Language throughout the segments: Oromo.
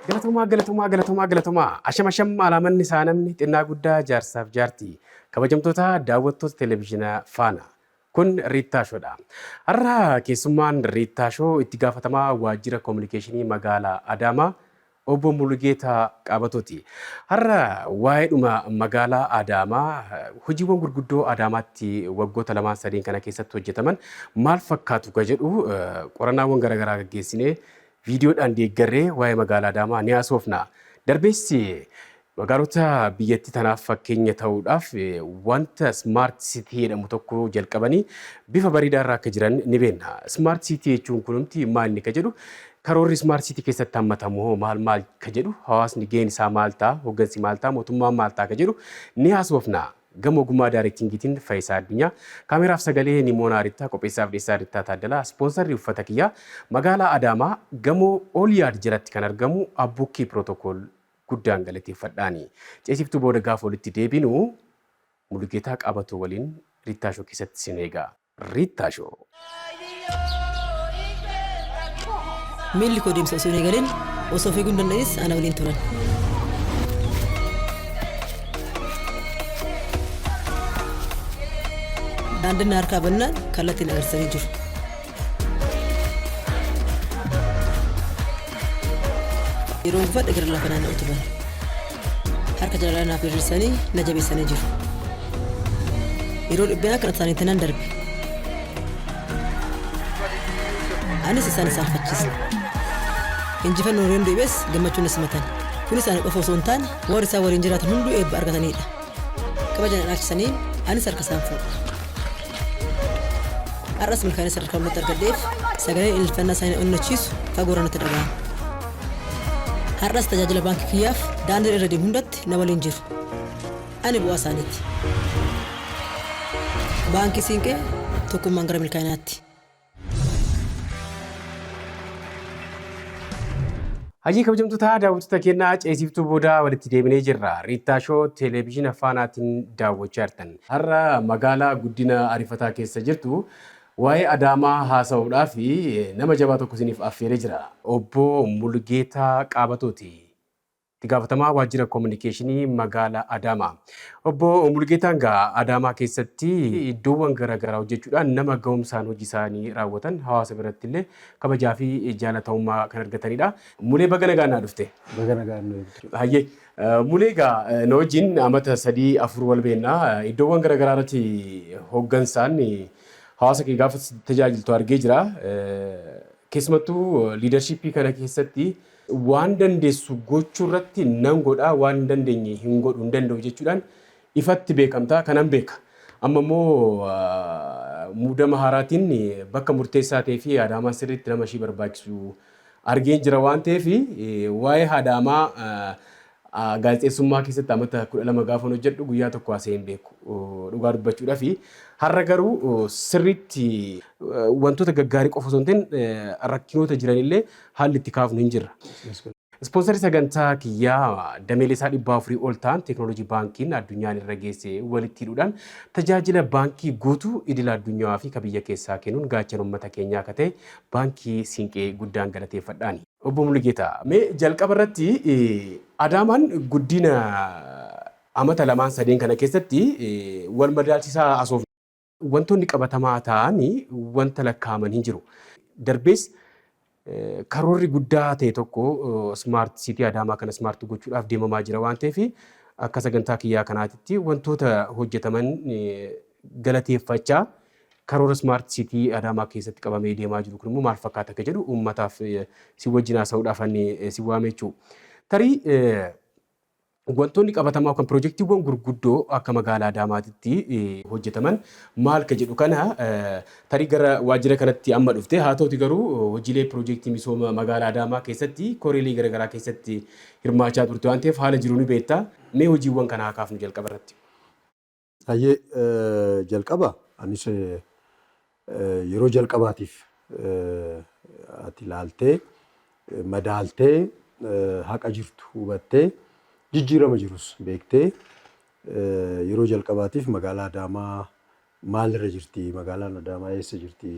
Galatooma. Asham alamanni isaa namni xinnaa guddaa jaarsaaf jaartii kabajamtoota daawwattoota televezyiinaa faana. Kun Riittaashoodha. Har'a keessummaan Riittaashoo itti gaafatamaa waajjira koominikeeshinii magaalaa Adaamaa obbo Mulugeetaa Qaabatooti. Har'a waa'eedhuma magaalaa Adaamaa hojiiwwan gurguddoo Adaamaatti waggoota lamaan sadeen kana keessatti hojjetaman maal fakkaatu ka jedhu qorannaawwan garaagaraa gaggeessinee viidiyoodhaan deeggarree waa'ee magaalaa Adaamaa ni haasofna. Darbeessi magaalota biyyattii tanaaf fakkeenya ta'uudhaaf wanta Smart City jedhamu tokko jalqabanii bifa bareedaarraa akka jiran ni beekna. Smart City jechuun kunumti maal ka jedhu karoorri Smart City keessatti hammatamu maal ka jedhu hawaasni gaheen isaa maal ta'a, hooggansi maal ta'a, mootummaan maal ta'a ka jedhu ni haasofna. Gama ogummaa daayirektingiitiin Faayisaa Addunyaa kaameraaf sagalee Nimoonaa Rittaa qopheessaaf dhiyeessaa Rittaa Taaddalaa ispoonsarri uffata kiyyaa magaalaa Adaamaa gamoo Ooliyaad jalatti kan argamu Abbukkii Pirootokool guddaan galateeffadhaani. Ceesiftuu booda gaafa walitti deebinu Mulugeetaa Qaabatoo waliin Riittaashoo keessatti sin eega. Riittaashoo. Miilli koo deemsa osoo hin eegalin osoo fiiguu hin danda'is ana waliin turan. Daandiin harkaa bannaan kallattiin agarsiisanii jiru. Yeroo gufadha gara lafa naanna'u turan. Harka jala naaf hir'isanii na jabeessanii jiru. Yeroo dhibbeen akka isaaniitti nan darbe. Anis isaan fachiisa. Injifannoo yeroo dhibees gammachuun na simatan. Kun isaan qofa osoo hin taane warri isaan waliin jiraatan hunduu eebba argatanidha. Kabajana dhaabsisanii anis harka isaan fuudha. Har'as milkaa'ina sadarkaa mul'atu argadheef sagaleen ilfannaa isaanii onnachiisu fagoo irratti dhaga'ama. Har'as tajaajila baankii kiyyaaf daandii irra deemu hundatti na waliin jiru. Ani bu'aa isaaniiti. Baankii Siinqee tokkummaan gara milkaa'inaatti. Hajii kabajamtoota daawwattoota keenyaa ceesiftuu booda walitti deebinee jirra. Riittaashoo televezyiina faanaatiin daawwachaa jirtan. Har'a magaalaa guddina ariifataa keessa jirtu waa'ee Adaamaa haasa'uudhaaf nama jabaa tokko isiniif affeeree jira. Obbo Mulugeetaa Qaabatooti. Itti gaafatamaa waajjira koominikeeshinii magaalaa Adaamaa. Obbo Mulugeetaan Adaamaa keessatti iddoowwan garaagaraa hojjechuudhaan nama ga'umsaan hojii isaanii raawwatan hawaasa biratti illee kabajaa fi jaalatamummaa kan argatanidha. Mulee baga nagaan naa dhufte. Baga nagaan nu eegdu. Hayyee Mulee na wajjin amata 3-4 wal beeknaa iddoowwan garaagaraa irratti hooggansaan hawaasa kee gaafa tajaajiltu argee jira. Keessumattuu liidarshiippii kana keessatti waan dandeessu gochuu irratti nan godhaa waan hin dandeenye hin godhu hin danda'u jechuudhaan ifatti beekamtaa kanan beeka. Amma immoo muudama haaraatiin bakka murteessaa ta'ee fi Adaamaa sirriitti nama ishii barbaachisu argeen jira waan ta'eef waa'ee Adaamaa gaazexeessummaa keessatti amata 12 gaafa hojjedhu guyyaa tokko asee hin beeku dhugaa dubbachuudhaaf har'a garuu sirriitti wantoota gaggaarii qofa osoo hin ta'in rakkinoota jiranillee haalli itti kaafnu hin jirra. Ispoonsarri sagantaa kiyyaa dameelee isaa 400 ol ta'an teekinooloojii baankiin addunyaan irra geesse walitti hidhuudhaan tajaajila baankii guutuu idil addunyaa fi biyya keessaa kennuun gaachana uummata keenyaa akka ta'e baankii Siinqee guddaan galateeffadhaani. Obbo Mulugeetaa, mee jalqaba irratti Adaamaan guddina amata lamaan sadeen kana keessatti wal madaalchisaa asoof wantoonni qabatamaa ta'anii wanta lakkaa'aman hin jiru. Darbees karoorri guddaa ta'e tokko Smart City Adaamaa kana Smart gochuudhaaf deemamaa jira waan ta'eef akka sagantaa kiyyaa kanaatitti wantoota hojjetaman galateeffachaa karoora Smart City Adaamaa keessatti qabamee deemaa jiru kun immoo maal fakkaata akka jedhu uummataaf si wajjin haasa'uudhaaf si waame jechuudha. Tarii wantoonni qabatamaa yookaan piroojeektiiwwan gurguddoo akka magaalaa Adaamaatti hojjetaman maal ka jedhu kana tarii gara waajjira kanatti amma dhufte haa ta'uti garuu hojiilee piroojeektii misooma magaalaa Adaamaa keessatti koreelee garaagaraa keessatti hirmaachaa turte waan ta'eef haala jiru ni beektaa. Mee hojiiwwan kana haa kaafnu jalqaba irratti. Hayyee jalqaba anis yeroo jalqabaatiif ati ilaaltee madaaltee haqa jirtu hubattee jijjiirama jirus beektee yeroo jalqabaatiif magaalaa Adaamaa maalirra jirti, magaalaan Adaamaa eessa jirti,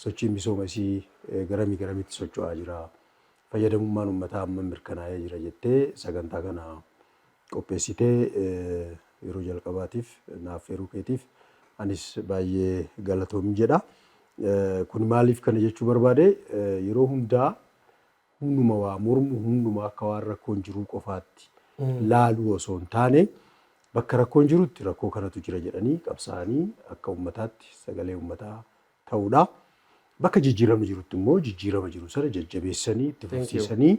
sochiin misooma isii garamitti socho'aa jira, fayyadamummaan uummataa amma mirkanaa'ee jira jettee sagantaa kana qopheessitee yeroo jalqabaatiif naaf eeruu keetiif anis baay'ee galatoomi jedha. Kun maaliif kana jechuu barbaade yeroo hundaa hunduma waa mormu hunduma akka waan rakkoon jiruu qofaatti laaluu osoo hin taane bakka rakkoon jirutti rakkoo kanatu jira jedhanii qabsaa'anii akka uummataatti sagalee uummataa ta'uudha. Bakka jijjiirama jirutti immoo jijjiirama jiru sana jajjabeessanii itti fufsiisanii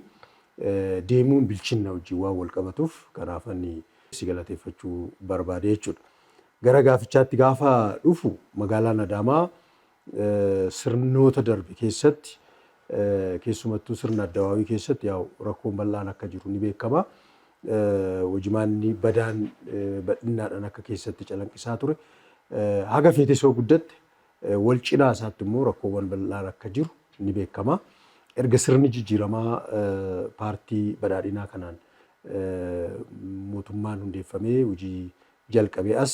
deemuun bilchinna wajjin waan wal qabatuuf kanaaf ani si galateeffachuu barbaade jechuudha. Gara gaafichaatti gaafa dhufu magaalaan Adaamaa sirnoota darbe keessatti keessumattuu sirna addawaawii keessatti rakkoon bal'aan akka jiru ni beekama. Hojimaanni badaan bal'innaadhaan akka keessatti calanqisaa ture. Haga feete soo guddatte wal cinaa isaatti immoo rakkoowwan bal'aan akka jiru ni beekama. Erga sirni jijjiiramaa paartii badhaadhinaa kanaan mootummaan hundeeffamee hojii jalqabee as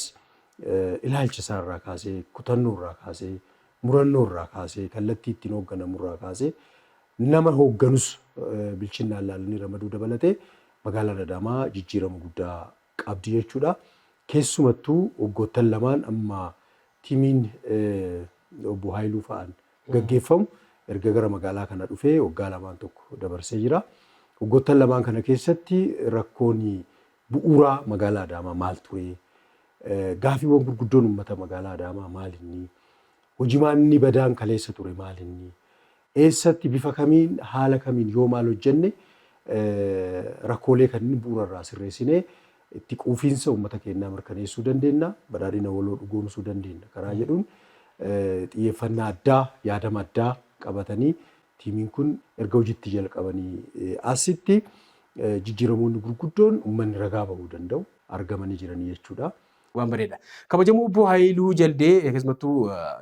ilaalcha isaarraa kaasee kutannoorraa kaasee murannoorraa kaasee kallattii ittiin hoogganamurraa kaasee nama hoogganus bilchinnaan ilaalanii ramaduu dabalatee magaalaan Adaamaa jijjiirama guddaa qabdi jechuudha. Keessumattuu waggoottan lamaan amma tiimiin obbo Haayiluu fa'aan gaggeeffamu erga gara magaalaa kana dhufee waggaa lamaan tokko dabarsee jira. Waggoottan lamaan kana keessatti rakkoon bu'uuraa magaalaa Adaamaa maal ture? Gaafiiwwan gurguddoon uummata magaalaa Adaamaa maalinni? Hojimaanni badaan kaleessa ture maalinni? Eessatti bifa kamiin haala kamiin yoo maal hojjenne rakkoolee kanneen bu'uurarraa sirreessinee itti quufiinsa uummata keenyaa mirkaneessuu dandeenya, badhaadhina waloo dhugoomsuu dandeenya karaa jedhuun xiyyeeffannaa addaa, yaadama addaa qabatanii tiimiin kun erga hojiitti jalqabanii asitti jijjiiramoonni gurguddoon uummanni ragaa bahuu danda'u argamanii jiranii jechuudha. Waan bareeda. Kabajamoo obbo Haayiluu Jaldee keessumattuu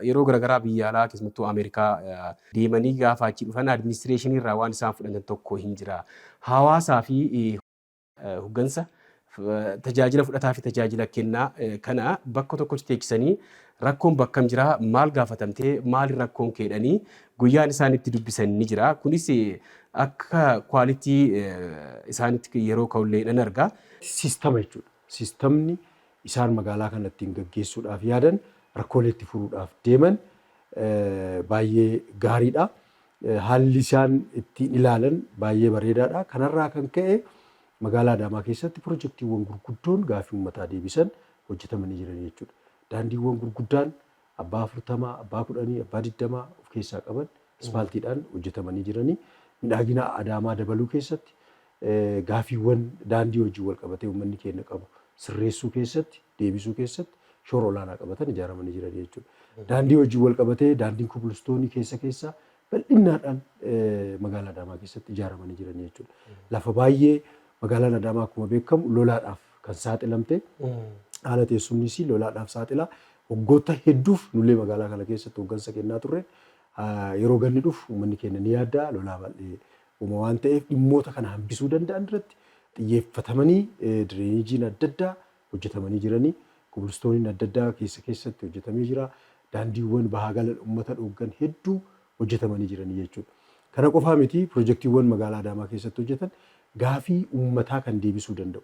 yeroo garaagaraa biyya alaa keessumattuu Ameerikaa deemanii gaafa achi dhufan adiministireeshinii irraa waan isaan fudhatan tokko hin jira. Hawaasaa fi hoggansa tajaajila fudhataa fi tajaajila kennaa kana bakka tokkotti teessisanii rakkoon bakkam jira maal gaafatamtee maal rakkoon keedhanii guyyaan isaan itti dubbisan ni jira. Kunis akka kwaalitii isaanitti yeroo ka'ullee nan argaa. Siistama jechuudha. Siistamni isaan magaalaa kana ittiin gaggeessuudhaaf yaadan rakkoolee itti furuudhaaf deeman baay'ee gaariidha. Haalli isaan ittiin ilaalan baay'ee bareedaadha. Kanarraa kan ka'e magaalaa Adaamaa keessatti pirojektiiwwan gurguddoon gaafii uummataa deebisan hojjetamanii jiran jechuudha. Daandiiwwan gurguddaan abbaa 40, abbaa 10, abbaa 20 of keessaa qaban asfaaltiidhaan hojjetamanii jiranii. Miidhagina Adaamaa dabaluu keessatti gaafiiwwan daandii hojii wal qabatee uummanni keenya qabu sirreessuu keessatti deebisuu keessatti shoora olaanaa qabatan ijaaramanii jiran jechuudha. Daandii hojii wal qabatee daandiin kobilistoonii keessa bal'innaadhaan magaalaa Adaamaa keessatti ijaaramanii jiran jechuudha. Lafa baay'ee magaalaan Adaamaa akkuma beekamu lolaadhaaf kan saaxilamte haala teessumnis lolaadhaaf saaxila. Waggoota hedduuf nullee magaalaa kana keessatti hooggansa kennaa turre yeroo ganni dhufu uummanni keenya ni yaadda lolaa bal'ee uuma waan ta'eef dhimmoota kana hambisuu danda'an irratti xiyyeeffatamanii direenijiin adda addaa hojjetamanii jiranii kobilistooniin adda addaa keessatti hojjetamee jira. Daandiiwwan bahaa gala uummata dhooggan hedduu hojjetamanii jiranii jechuudha. Kana qofaa miti pirojektiiwwan magaalaa Adaamaa keessatti hojjetan gaafii uummataa kan deebisuu danda'u.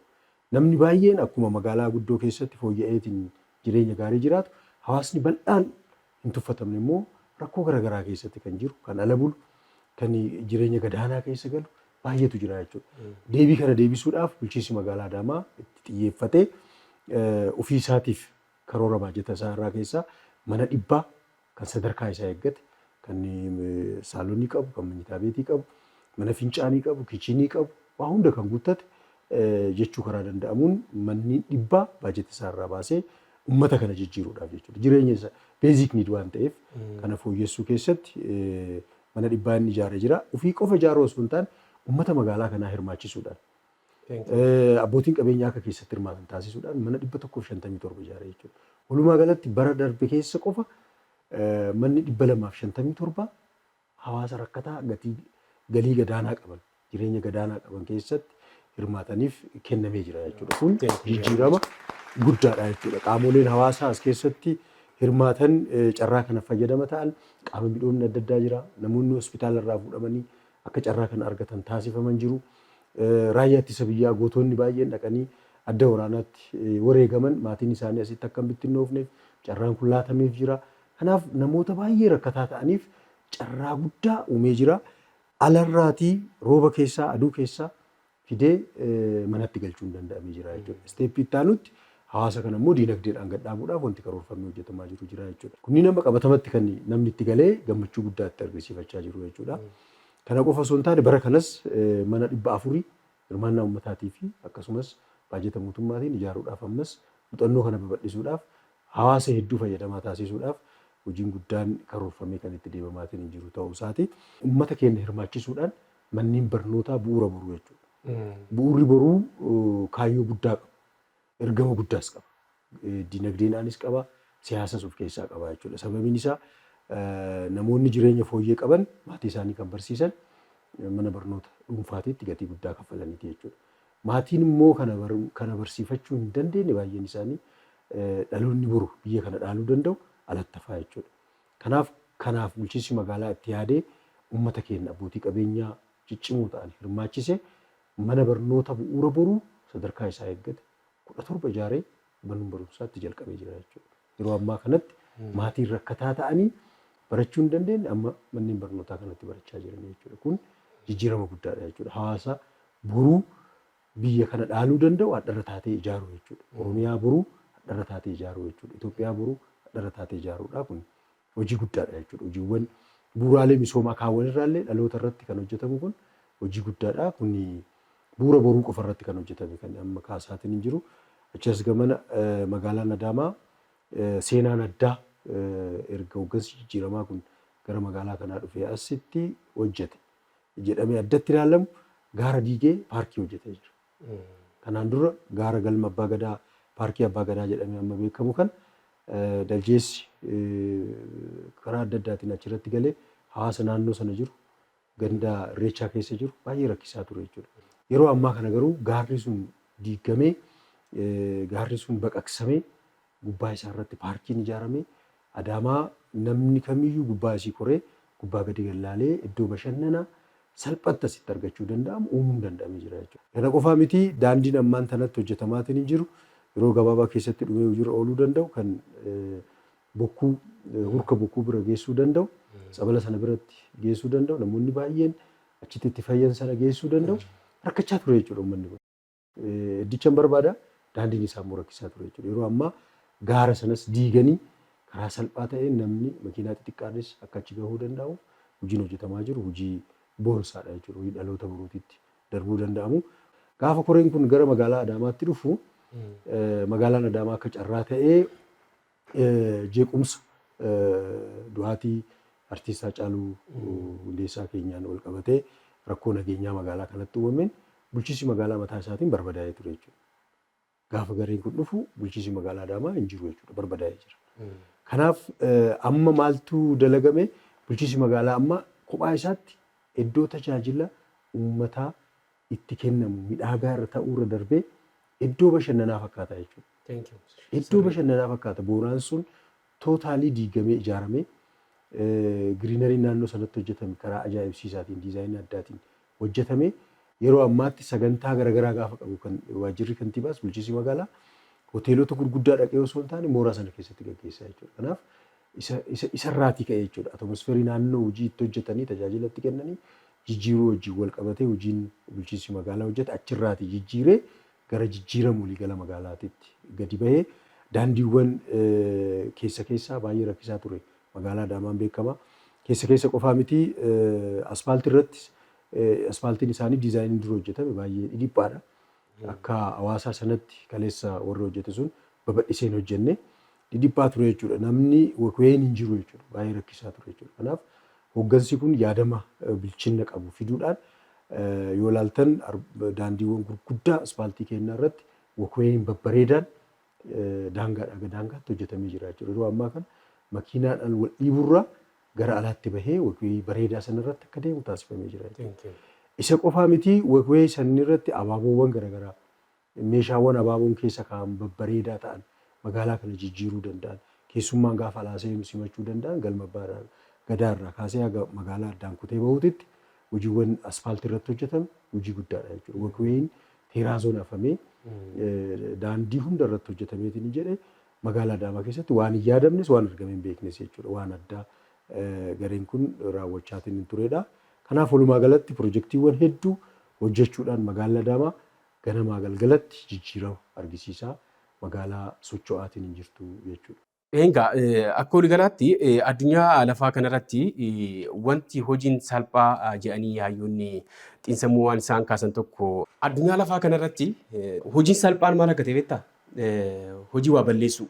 Namni baay'een akkuma magaalaa guddoo keessatti fooyya'eetiin jireenya gaarii jiraatu hawaasni bal'aan hin tuffatamne immoo rakkoo garaagaraa keessatti kan jiru kan ala bulu kan jireenya gadaanaa keessa galu baay'eetu jira jechuudha. Deebii kana deebisuudhaaf bulchiinsi magaalaa Adaamaa itti xiyyeeffatee ofii isaatiif karoora baajata isaa irraa keessaa mana 100 kan sadarkaa isaa eeggate kan saalonii qabu, kan manyita beetii qabu, mana fincaanii qabu, kichinii qabu, waa hunda kan guuttate jechuu karaa danda'amuun manni 100 baajata isaa irraa baasee uummata kana jijjiiruudhaaf jechuudha. Jireenya isaa beezik niid waan ta'eef kana fooyyessuu keessatti mana 100 inni ijaaree jira. Ofii qofa ijaaruu osoo hin taane uummata magaalaa kanaa hirmaachisuudhaan abbootiin qabeenyaa akka keessatti hirmaatan taasisuudhaan mana 157 ijaaree jechuudha. Walumaa galatti bara darbe keessa qofa manni 257 hawaasa rakkataa galii gadaanaa qaban jireenya gadaanaa qaban keessatti hirmaataniif kennamee jira jechuudha. Kun jijjiirama guddaadha jechuudha. Qaamoleen hawaasaa as keessatti hirmaatan carraa kana fayyadama ta'an qaama midhoomni adda addaa jira. Namoonni hospitaala irraa fuudhamanii akka carraa kana argatan taasifaman jiru. Raayyaa ittisa biyyaa gootonni baay'een dhaqanii adda waraanaatti wareegaman maatiin isaanii asitti akka hin bittinnoofneef carraan kun laatameef jira. Kanaaf namoota baay'ee rakkataa ta'aniif carraa guddaa uumee jira. Alarraatii rooba keessaa aduu keessaa fidee manatti galchuun danda'amee jira jechuudha. Isteeppii itti aanutti hawaasa kana immoo diinagdeedhaan gad dhaabuudhaaf wanti karoorfamee hojjetamaa jiru jira jechuudha. Kunni nama qabatamatti kan namni itti galee gammachuu guddaa itti argisiifachaa jiru jechuudha. Kana qofa osoo hin taane bara kanas mana 400 hirmaannaa uummataatii fi akkasumas baajeta mootummaatiin ijaaruudhaaf ammas muuxannoo kana babal'isuudhaaf hawaasa hedduu fayyadamaa taasisuudhaaf hojiin guddaan karoorfamee kan itti deemamaatiin jiru ta'uu isaati. Uummata keenya hirmaachisuudhaan manneen barnootaa bu'uura boruu jechuudha. Bu'uurri boruu kaayyoo guddaa qaba. Ergama guddaas qaba. Dinagdeenaanis qaba, siyaasas of keessaa qaba jechuudha. Sababiin isaa namoonni jireenya fooyyee qaban maatii isaanii kan barsiisan mana barnoota dhuunfaatiitti gatii guddaa kaffalaniiti jechuudha. Maatiin immoo kana barsiifachuu hin dandeenye baay'een isaanii dhaloonni boru biyya kana dhaaluu danda'u alatti hafaa jechuudha. Kanaaf bulchiinsi magaalaa itti yaadee uummata keenya abbootii qabeenyaa ciccimoo ta'an hirmaachisee mana barnoota bu'uura boruu sadarkaa isaa eeggate 17 ijaaree mana barumsaatti jalqabee jira jechuudha. Yeroo ammaa kanatti maatiin rakkataa ta'anii barachuu hin dandeenye amma manneen barnootaa kanatti barachaa jiran jechuudha. Kun jijjiirama guddaadha jechuudha. Hawaasa boruu biyya kana dhaaluu danda'u hadharra taatee ijaaruu jechuudha. Oromiyaa boruu hadharra taatee ijaaruu jechuudha. Itoophiyaa boruu hadharra taatee ijaaruudha kun hojii guddaadha jechuudha. Hojiiwwan bu'uuraalee misoomaa kaawwan irraallee dhaloota irratti kan hojjetamu kun hojii guddaadha. Kun bu'uura boruu qofa irratti kan hojjetame kan amma kaasaatiin hin jiru. Achas gamana magaalaan Adaamaa seenaan addaa erga hoggansi jijjiiramaa kun gara magaalaa kanaa dhufee asitti hojjete jedhamee addatti ilaalamu gaara diigee paarkii hojjetee jira. Kanaan dura gaara galma abbaa gadaa paarkii abbaa gadaa jedhamee amma beekamu kan daljeessi karaa adda addaatiin achirratti galee hawaasa naannoo sana jiru ganda irreechaa keessa jiru baay'ee rakkisaa ture jechuudha. Yeroo ammaa kana garuu gaarri sun diigamee gaarri sun baqaqsamee gubbaa isaa irratti paarkiin ijaaramee Adaamaa namni kamiyyuu gubbaa isii koree gubbaa gadi gallaalee iddoo bashannanaa salphatti asitti argachuu danda'amu uumuun danda'amee jira jechuudha. Kana qofaa miti daandiin ammaan tanatti hojjetamaatiin hin jiru yeroo gabaabaa keessatti dhumee hojiirra ooluu danda'u kan bokkuu hurka bokkuu bira geessuu danda'u sabala sana biratti geessuu danda'u namoonni baay'een achitti itti fayyan sana geessuu danda'u rakkachaa ture jechuudha uummanni kun. Iddichan barbaada daandiin isaa immoo rakkisaa ture jechuudha. Yeroo ammaa gaara sanas diiganii karaa salphaa ta'een namni makiinaa xixiqqaanis akka achi gahuu danda'u hojiin hojjetamaa jiru hojii boonsaadha jechuudha. Hojii dhaloota boruutitti darbuu danda'amu. Gaafa koreen kun gara magaalaa Adaamaatti dhufu magaalaan Adaamaa akka carraa ta'ee jeequmsa du'aatii artiist Haacaaluu Hundeessaa keenyaan wal qabatee rakkoo nageenyaa magaalaa kanatti uumameen bulchiinsi magaalaa mataa isaatiin barbadaa'ee ture jechuudha. Gaafa gareen kun dhufu bulchiinsi magaalaa Adaamaa hin jiru jechuudha barbadaa'ee jira. Kanaaf amma maaltu dalagame bulchiinsi magaalaa amma kophaa isaatti iddoo tajaajila uummataa itti kennamu midhaagaa irra ta'uurra darbee iddoo bashannanaa fakkaata jechuudha. Iddoo bashannanaa fakkaata booraan sun tootaalii diigamee ijaaramee giriinarii naannoo sanatti hojjetame karaa ajaa'ibsiisaatiin diizaayinii addaatiin hojjetame yeroo ammaatti sagantaa garaagaraa gaafa qabu kan waajjirri kantiibaas bulchiinsi magaalaa hoteelota gurguddaa dhaqee osoo hin taane mooraa sana keessatti gaggeessaa jechuudha. Kanaaf isarraatii ka'e jechuudha. Atoomosfeerii naannoo hojii itti hojjetanii tajaajila itti kennanii jijjiiruu wajjin wal qabatee hojiin bulchiinsi magaalaa hojjete achirraatii jijjiiree gara jijjiirama waliigala magaalaatitti gadi bahee daandiiwwan keessaa baay'ee rakkisaa ture. Magaalaa Adaamaan beekama. Keessa qofaa miti asfaaltii irratti asfaaltiin isaanii diizaayinii dura hojjetame baay'ee dhiphaadha. Akka hawaasaa sanatti kaleessa warra hojjete sun babal'isee hin hojjenne dhiphaa ture jechuudha. Namni wakween hin jiru jechuudha. Baay'ee rakkisaa ture jechuudha. Kanaaf hoggansi kun yaadama bilchina qabu fiduudhaan yoo ilaaltan daandiiwwan gurguddaa asfaaltii keenyaa irratti wakween babbareedaan daangaadhaa daangaatti hojjetamee jira jechuudha. Yeroo ammaa kana makiinaadhaan wal dhiiburraa gara alaatti bahee wakwee bareedaa sanarratti akka deemu taasifamee jira jechuudha. Isa qofaa miti wakwee sanirratti abaaboowwan garaagaraa meeshaawwan abaaboon keessa kaa'an babbareedaa ta'an magaalaa kana jijjiiruu danda'an keessummaan gaafa alaa seenu simachuu danda'an galma abbaa gadaarraa kaasee haga magaalaa addaan kutee bahuutitti hojiiwwan asfaaltii irratti hojjetame hojii guddaadha jechuudha. Walkweeyin teeraazoon afamee daandii hunda irratti hojjetameetiin jedhee magaalaa Adaamaa keessatti waan hin yaadamnes waan argame hin beeknes jechuudha. Waan addaa gareen kun raawwachaatiin hin turedha. Kanaaf walumaa galatti pirojektiiwwan hedduu hojjechuudhaan magaalaa Adaamaa ganamaa galgalatti jijjiirama argisiisaa magaalaa socho'aatiin hin jirtu jechuudha. Egaa akka waliigalaatti addunyaa lafaa kanarratti wanti hojiin salphaa jedhanii hayyoonni xiinsammuu waan isaan kaasan tokko addunyaa lafaa kanarratti hojiin salphaan maal akka ta'e beektaa? Hojii waa balleessu.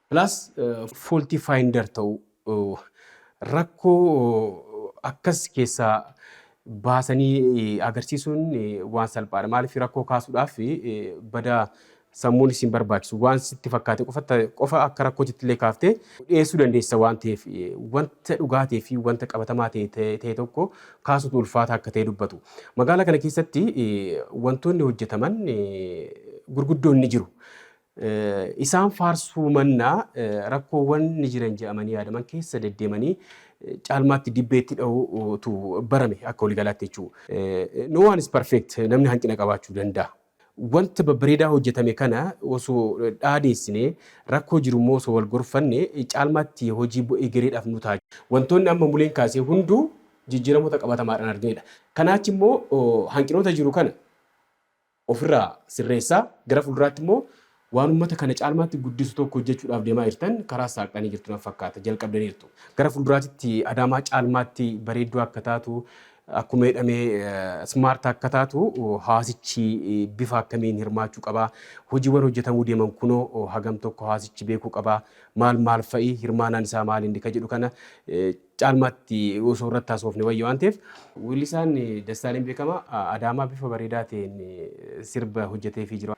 Plus faulty finder ta'u rakkoo akkas keessaa baasanii agarsiisuun waan salphaadha. Maaliif rakkoo kaasuudhaaf bada sammuun isin barbaachisu waan sitti fakkaate qofa akka rakkootitti illee kaaftee dhiyeessuu dandeessa waan ta'eef wanta dhugaatii fi wanta qabatamaa ta'e tokko kaasutu ulfaata akka ta'e dubbatu. Magaalaa kana keessatti wantoonni hojjetaman gurguddoon ni jiru. Isaan faarsuu mannaa rakkoowwan ni jiran jedhamanii yaadaman keessa deddeemanii caalmaatti dibbeetti dha'uutu barame akka waliigalaatti jechuudha. No one is perfect, namni hanqina qabaachuu danda'a. Wanta babbareedaa hojjetame kana osoo dhaadeessinee rakkoo jiru immoo osoo wal gorfanne caalmaatti hojii egereedhaaf nu ta'a. Wantoonni amma muleen kaasee hunduu jijjiiramoota qabatamaadhaan arganidha. Kanaachi immoo hanqinoota jiru kana ofirraa sirreessaa gara fuulduraatti immoo waan uummata kana caalmaatti guddisu tokko hojjechuudhaaf deemaa jirtan karaa saaqanii jirtu na fakkaata jalqabdanii jirtu. Gara fuulduraatti Adaamaa caalmaatti bareedduu akka taatu akkuma jedhamee smart akka taatu hawaasichi bifa akkamiin hirmaachuu qaba. Hojiiwwan hojjetamuu deeman kunoo hagam tokko hawaasichi beekuu qaba. Maal fa'i hirmaanaan isaa maal inni ka jedhu kana caalmaatti osoo irratti haasofne wayya waan ta'eef weellisaan Dassaaleen beekama Adaamaa bifa bareedaa ta'een sirba hojjeteefii jira.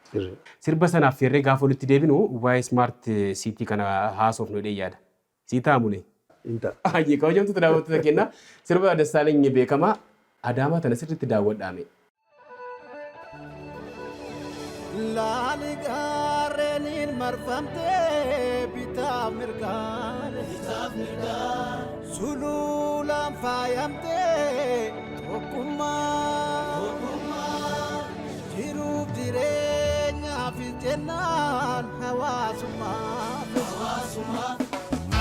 Sirba sanaaf feerree gaafa walitti deebinu waa'ee smart city kana haasofnu jedhee yaada. Sii taa'amune. Ayyee kabajamtoota daawwattoota keenya sirba Dassaaleen beekama Adaamaa tana sirriitti daawwadhaame. Laali gaarreniin marfamtee bitaaf mirgaan suluulaan faayamtee tokkummaa jiruuf jireenyaaf jennaan hawaasummaa.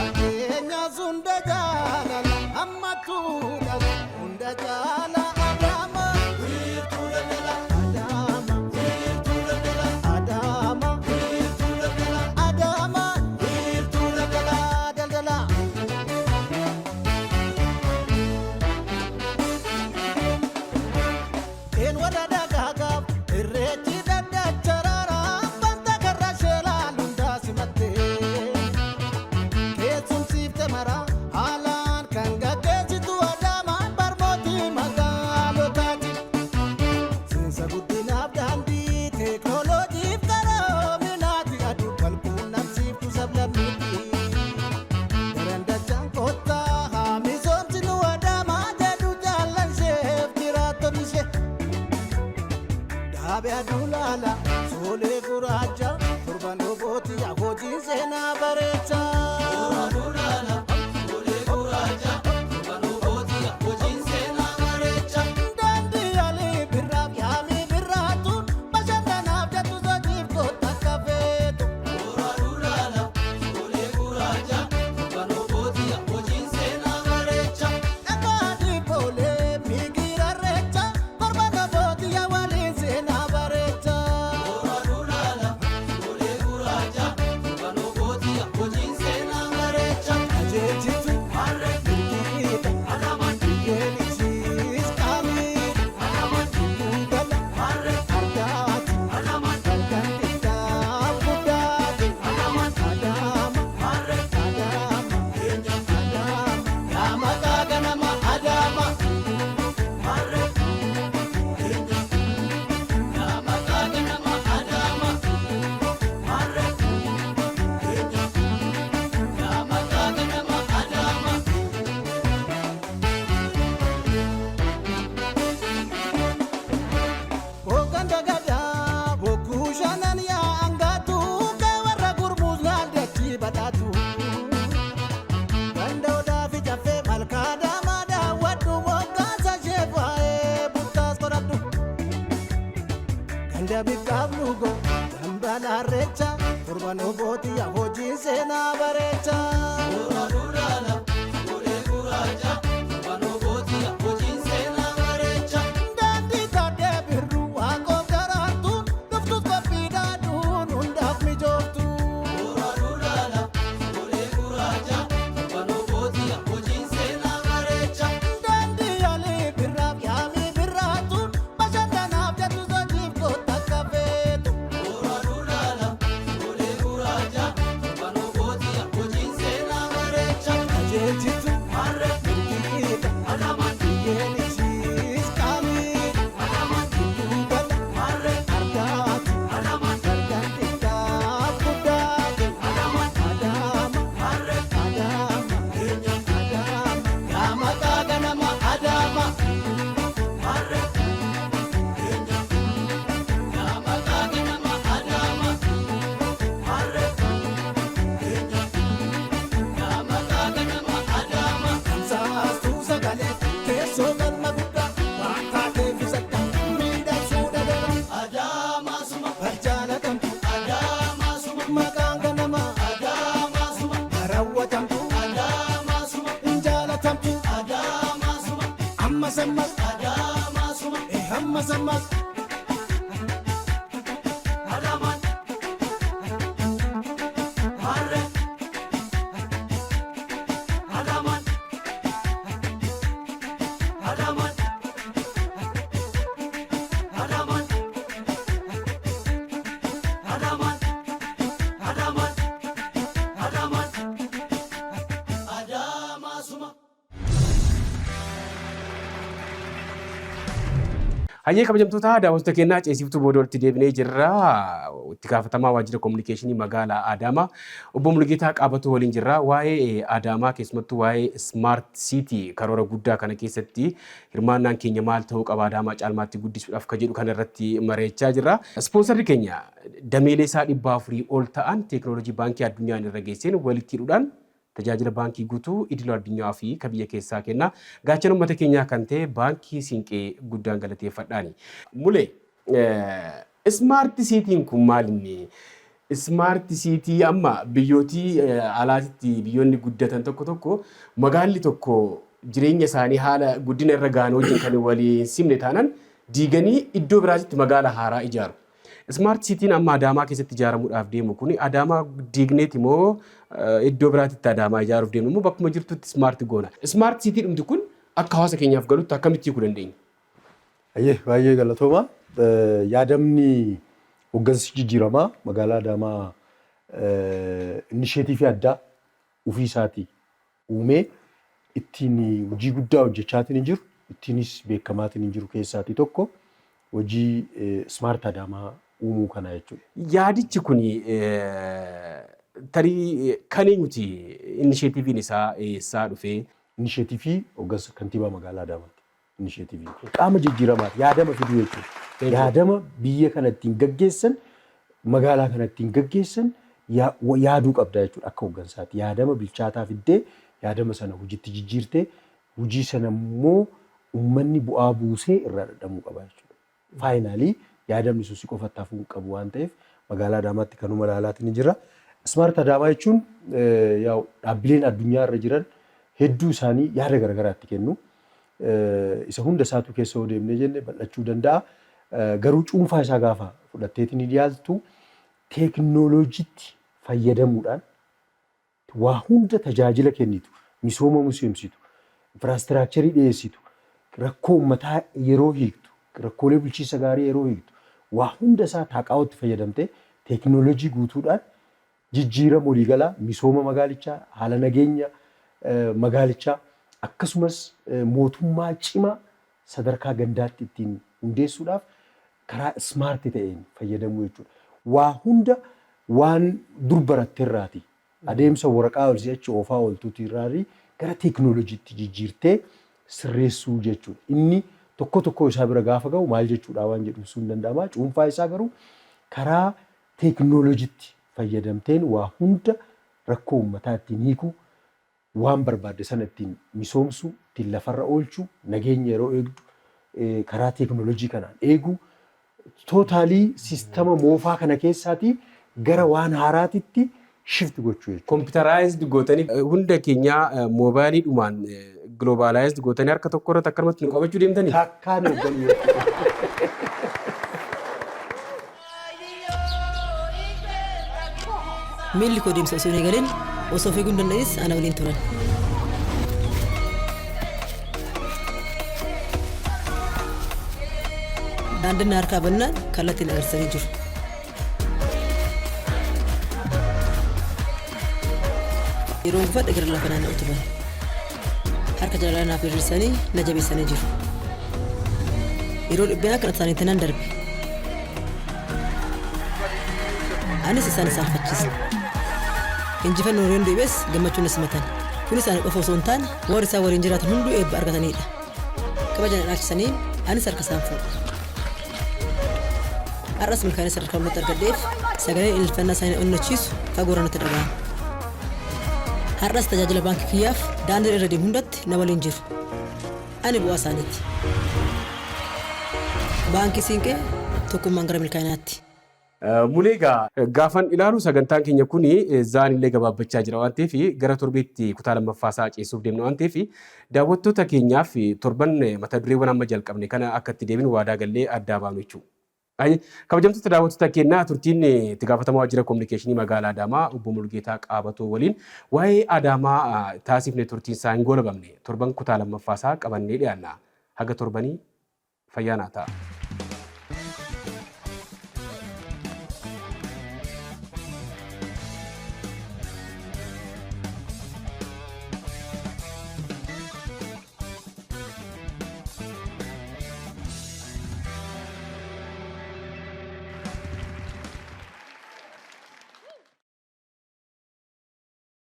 Akeenya sunda jaalala ammatuudha hunda jaala Adaamaa. Adulala, sole guraja, turban oboti ya hoji sena barecha. Adulala, sole guraja, turban oboti ya hoji sena barecha. Dandi ali birab yami biratu, bashanda nafja tu sajib ko takafetu. Adulala, sole guraja, turban oboti ya hoji sena barecha. Ekadi pole migira recha, turban oboti ya wali sena. ganda bikkaaf lugo dambala recha torban obooti yaa hojii seenaa bareecha. Daandii taatee birruu waaqoo garaartu dhuftus qophiidhaa duun hundaaf mijooftu. Daandii yaalii birraaf yaamii birraatu bashannanaaf jettu sochiif goota akka feetu. Ajeejitu mirgiidha biyyeen isiis qaamiidha duubata argaati gargar xiqqaaf guddaati adaama yaa maqaa ganama adaama. Saastuu sagalee teessoo galma guddaa waan taateef sadda miidhagsuu dadara. Adaamaasuma barjaalatamtu adaamaasuma maqaan ganama adaamaasuma barawwatamtu adaamaasuma injaalatamtu adaamaasuma ammas ammas adaamaasuma ammas ammas. Hayyee kabajamtoota daawwattoota keenyaa ceesiftuu booda walitti deebinee jirra. Itti gaafatamaa waajjira kominikeeshinii magaalaa Adaamaa obbo Mulgeetaa Qaabatoo waliin jirra. Waa'ee Adaamaa keessumattuu waa'ee Smart City karoora guddaa kana keessatti hirmaannaan keenya maal ta'uu qaba Adaamaa caalmaatti guddisuudhaaf ka jedhu kana irratti mari'achaa jirra. Ispoonsarri keenya dameelee isaa 400 ol ta'an teekinooloojii baankii addunyaan irra geesseen walitti hidhuudhaan tajaajila baankii guutuu idil addunyaa fi ka biyya keessaa kenna. Gaachana uummata keenyaa kan ta'e baankii Siinqee guddaan galateeffadhaani. Mulee Smart Cityin kun maalinni? Smart City amma biyyootii alaatitti biyyoonni guddatan tokko tokko magaalli tokko jireenya isaanii haala guddina irra gahan wajjin kan waliin simne taanaan diiganii iddoo biraatti magaalaa haaraa ijaaru. Smart Cityin amma Adaamaa keessatti ijaaramuudhaaf deemu kun Adaamaa diigneeti moo iddoo biraatti Adaamaa ijaaruuf deemu moo bakkuma jirtutti Smart goona? Smart City dhumti kun akka hawaasa keenyaaf galutti akkamitti hiikuu dandeenya? Baay'ee galatooma. Yaadamni hoggansi jijjiiramaa magaalaa Adaamaa inisheetiivii addaa ofii isaatii uumee ittiin hojii guddaa hojjechaatiin hin jiru, ittiinis beekamaatiin hin jiru keessaatii tokko hojii Smart Adaamaa uumuu kana jechuudha. Yaadichi kun tarii kan eenyuti inisheetiiviin isaa eessaa dhufee? Inisheetiivii hoggansa kantiibaa magaalaa Adaamaati. Inisheetiivii qaama jijjiiramaati yaadama fiduu jechuudha. Yaadama biyya kana ittiin gaggeessan magaalaa kana ittiin gaggeessan yaaduu qabda jechuudha akka hoggansaati. Yaadama bilchaataa fiddee yaadama sana hojiitti jijjiirtee hojii sana immoo uummanni bu'aa buusee irraa dhadhamuu qaba jechuudha. Faayinaalii yaadamni sun si qofatti hafuu qabu waan ta'eef magaalaa Adaamaatti kanuma ilaalaatiin ni jira. Smart Adaamaa jechuun dhaabbileen addunyaa irra jiran hedduu isaanii yaada garaagaraatti kennu. Isa hunda isaatu keessa deemnee jenne bal'achuu danda'a. Garuu cuunfaa isaa gaafa fudhatteetiin dhiyaaltu teekinooloojiitti fayyadamuudhaan waa hunda tajaajila kennitu, misooma misoomsitu, infiraastiraakcharii dhiyeessitu, rakkoo uummataa yeroo hiiktu, rakkoolee bulchiinsa gaarii yeroo hiiktu, waa hunda isaa taaqaa'ootti fayyadamtee teekinooloojii guutuudhaan jijjiirama waliigalaa misooma magaalichaa, haala nageenya magaalichaa akkasumas mootummaa cimaa sadarkaa gandaatti ittiin hundeessuudhaaf karaa smaartii ta'een fayyadamuu jechuudha. Waa hunda waan dur baratteerraati. Adeemsa waraqaa ol si'achi oofaa ooltuuti irraatii gara teekinooloojiitti jijjiirtee sirreessuu jechuudha. Inni tokko tokko isaa bira gaafa ga'u maal jechuudha waan jedhu sun danda'ama. Cuunfaa isaa garuu karaa teekinooloojiitti fayyadamteen waa hunda rakkoo uummataa ittiin hiikuu, waan barbaadde sana ittiin misoomsuu, ittiin lafarra oolchuu, nageenya yeroo eegdu karaa teekinooloojii kanaan eeguu, tootaalii siistama moofaa kana keessaatii gara waan haaraatitti shift gochuu jechuudha. Computerized gootanii hunda keenya moobaayiliidhumaan globalized gootanii harka tokko irratti akkanumatti nu qabachuu deemtanii. Takkaan eeggaluu. Miilli koo deemsa osoo hin eegalin osoo fiiguu hin danda'is ana waliin turan. Daandiin harkaa bannaan kallattiin agarsiisanii jiru. Yeroo gufadhe gara lafa naanna'u turan. Harka jala naaf diriirsanii na jabeessanii jiru. Yeroo dhibbeen akka isaaniitti nan darbe. Anis isaan fakkisa. Injifannoo warreen du'es gammachuun na simatan. Kunis ani qofa osoo hin taane warri isaan waliin jiraatan hunduu eebba argatanidha. Kabajaan dhaabsisanii anis harka isaan fuudha. Har'as milkaa'ina sadarkaa mul'atu argadheef sagaleen ililfannaa isaanii onnachiisu fagoo irra natti dhaga'ama. Har'as tajaajila baankii kiyyaaf daandii irra deemu hundatti na waliin jiru. Ani bu'aa isaaniiti. Baankii siinqee tokkummaan gara milkaa'inaatti. Muleegaa gaafan ilaalu sagantaan keenya kuni zaanillee gabaabbachaa jira waan ta'eef gara torbeetti kutaa lammaffaa isaa ceessuuf deemna waan ta'eef daawwattoota keenyaaf torban mata dureewwan amma jalqabne kana akka itti deebinu waadaa gallee addaa baanu jechuudha. Kabajamtoota daawwattoota keenyaa turtiin itti gaafatamaa waajjira kominikeeshinii magaalaa Adaamaa obbo Mulgeetaa Qaabatoo waliin waa'ee Adaamaa taasifne turtiin isaa hin goolabamne torban kutaa lammaffaa isaa qabannee dhiyaanna. Haga torbanii fayyaa naa ta'a.